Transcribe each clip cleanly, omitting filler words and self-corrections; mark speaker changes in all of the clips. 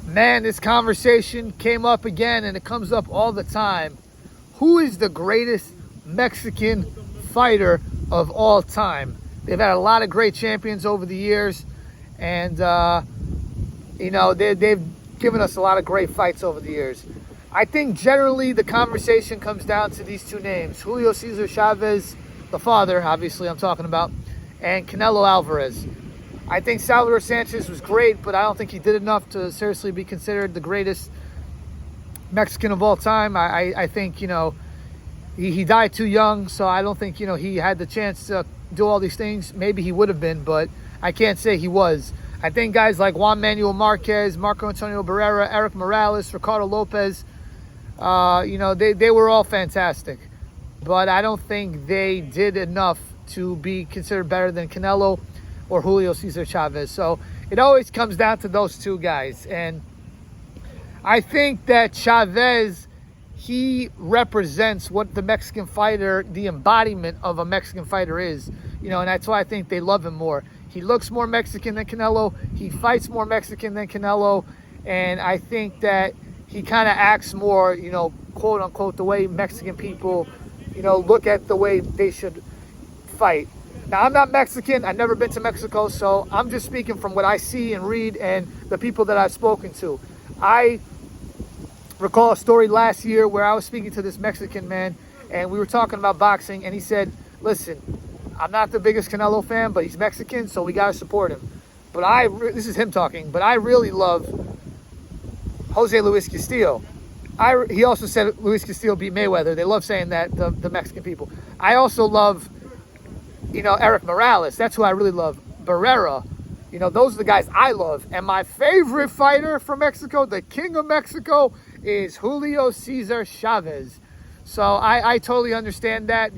Speaker 1: Man, this conversation came up again, and it comes up all the time. Who is the greatest Mexican fighter of all time? They've had a lot of great champions over the years, and they've given us a lot of great fights over the years. I think generally the conversation comes down to these two names: Julio Cesar Chavez, the father, obviously I'm talking about, and Canelo Alvarez. I think Salvador Sanchez was great, but I don't think he did enough to seriously be considered the greatest Mexican of all time. I think, he died too young, so I don't think, he had the chance to do all these things. Maybe he would have been, but I can't say he was. I think guys like Juan Manuel Marquez, Marco Antonio Barrera, Eric Morales, Ricardo Lopez, they were all fantastic. But I don't think they did enough to be considered better than Canelo or Julio Cesar Chavez. So it always comes down to those two guys. And I think that Chavez, he represents what the Mexican fighter, the embodiment of a Mexican fighter is. And that's why I think they love him more. He looks more Mexican than Canelo. He fights more Mexican than Canelo. And I think that he kind of acts more, quote unquote, the way Mexican people, look at the way they should fight. Now, I'm not Mexican. I've never been to Mexico, so I'm just speaking from what I see and read and the people that I've spoken to. I recall a story last year where I was speaking to this Mexican man, and we were talking about boxing, and he said, listen, I'm not the biggest Canelo fan, but he's Mexican, so we got to support him. But this is him talking, but I really love Jose Luis Castillo. He also said Luis Castillo beat Mayweather. They love saying that, the Mexican people. I also love Eric Morales. That's who I really love. Barrera. Those are the guys I love. And my favorite fighter from Mexico, the king of Mexico, is Julio Cesar Chavez. So I totally understand that,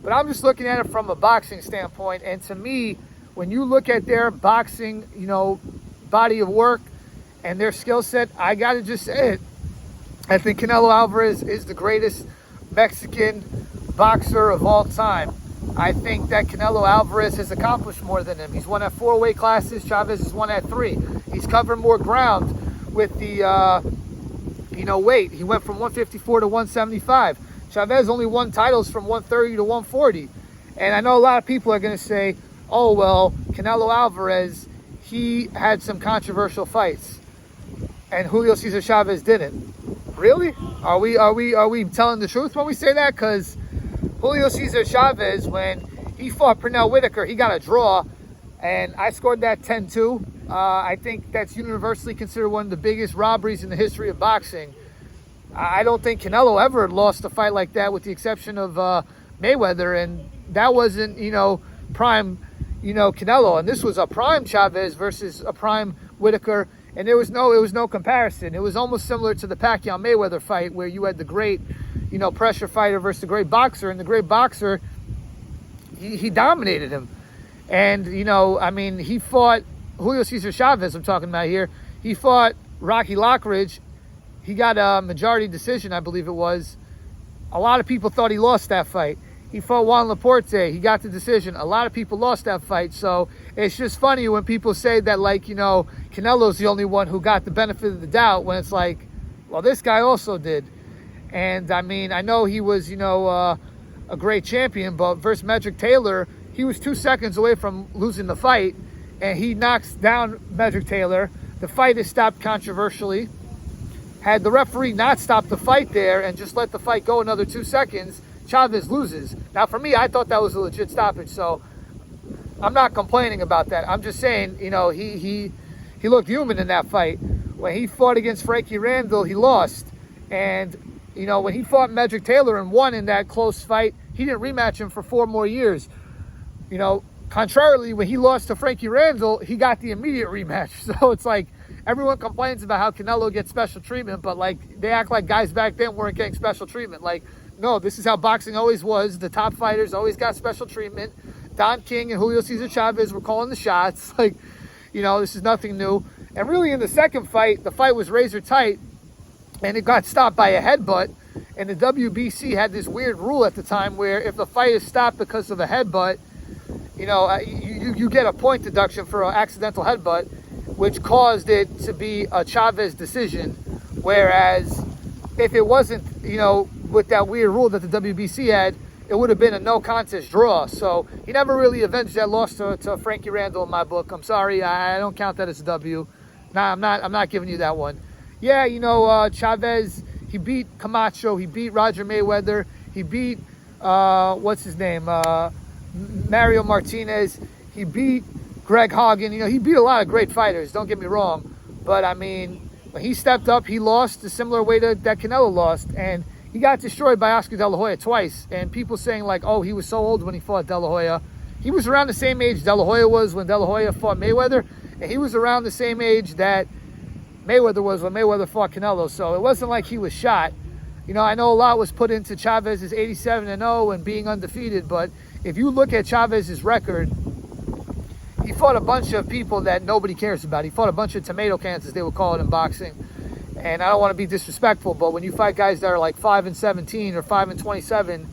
Speaker 1: but I'm just looking at it from a boxing standpoint. And to me, when you look at their boxing, body of work and their skill set, I got to just say it. I think Canelo Alvarez is the greatest Mexican boxer of all time. I think that Canelo Alvarez has accomplished more than him. He's won at 4 weight classes. Chavez has won at 3. He's covered more ground with the, weight. He went from 154 to 175. Chavez only won titles from 130 to 140. And I know a lot of people are going to say, oh, well, Canelo Alvarez, he had some controversial fights, and Julio Cesar Chavez didn't. Really? Are we telling the truth when we say that? Because Julio Cesar Chavez, when he fought Pernell Whitaker, he got a draw, and I scored that 10-2. I think that's universally considered one of the biggest robberies in the history of boxing. I don't think Canelo ever lost a fight like that, with the exception of Mayweather, and that wasn't, prime, Canelo, and this was a prime Chavez versus a prime Whitaker, and it was no comparison. It was almost similar to the Pacquiao-Mayweather fight, where you had the great, pressure fighter versus the great boxer, and the great boxer, he dominated him. And, he fought Julio Cesar Chavez, I'm talking about here. He fought Rocky Lockridge. He got a majority decision, I believe it was. A lot of people thought he lost that fight. He fought Juan Laporte. He got the decision. A lot of people lost that fight. So it's just funny when people say that, Canelo's the only one who got the benefit of the doubt, when it's like, well, this guy also did. And, I know he was, a great champion, but versus Medrick Taylor, he was 2 seconds away from losing the fight, and he knocks down Medrick Taylor. The fight is stopped controversially. Had the referee not stopped the fight there and just let the fight go another 2 seconds, Chavez loses. Now, for me, I thought that was a legit stoppage, so I'm not complaining about that. I'm just saying, he looked human in that fight. When he fought against Frankie Randall, he lost. And, when he fought Medrick Taylor and won in that close fight, he didn't rematch him for 4 more years. Contrarily, when he lost to Frankie Randall, he got the immediate rematch. So it's like, everyone complains about how Canelo gets special treatment, but they act like guys back then weren't getting special treatment. No, this is how boxing always was. The top fighters always got special treatment. Don King and Julio Cesar Chavez were calling the shots. This is nothing new. And really, in the second fight, the fight was razor tight, and it got stopped by a headbutt. And the WBC had this weird rule at the time where if the fight is stopped because of a headbutt, you get a point deduction for an accidental headbutt. which caused it to be a Chavez decision. Whereas if it wasn't, with that weird rule that the WBC had, it would have been a no contest draw. So he never really avenged that loss to Frankie Randall in my book. I'm sorry, I don't count that as a W. Nah, I'm not giving you that one. Yeah, Chavez, he beat Camacho, he beat Roger Mayweather, he beat what's his name, Mario Martinez, he beat Greg Hagen. He beat a lot of great fighters, don't get me wrong, but I mean, when he stepped up, he lost a similar way that Canelo lost, and he got destroyed by Oscar De La Hoya twice. And people saying like, oh, he was so old when he fought De La Hoya. He was around the same age De La Hoya was when De La Hoya fought Mayweather, and he was around the same age that Mayweather was when Mayweather fought Canelo. So it wasn't like he was shot. I know a lot was put into Chavez's 87-0 and being undefeated, but if you look at Chavez's record, he fought a bunch of people that nobody cares about. He fought a bunch of tomato cans, as they would call it in boxing. And I don't want to be disrespectful, but when you fight guys that are like 5-17 or 5-27,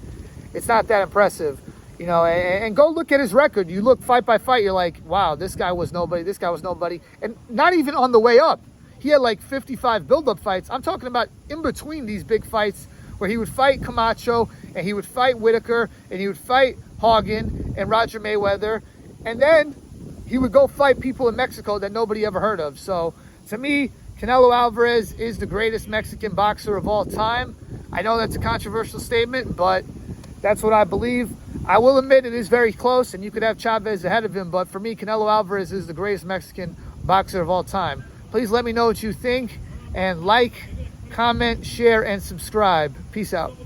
Speaker 1: it's not that impressive. And go look at his record. You look fight by fight, you're like, wow, this guy was nobody, this guy was nobody. And not even on the way up. He had like 55 build-up fights. I'm talking about in between these big fights where he would fight Camacho, and he would fight Whitaker, and he would fight Hagen and Roger Mayweather. And then he would go fight people in Mexico that nobody ever heard of. So to me, Canelo Alvarez is the greatest Mexican boxer of all time. I know that's a controversial statement, but that's what I believe. I will admit it is very close, and you could have Chavez ahead of him, but for me, Canelo Alvarez is the greatest Mexican boxer of all time. Please let me know what you think, and like, comment, share, and subscribe. Peace out.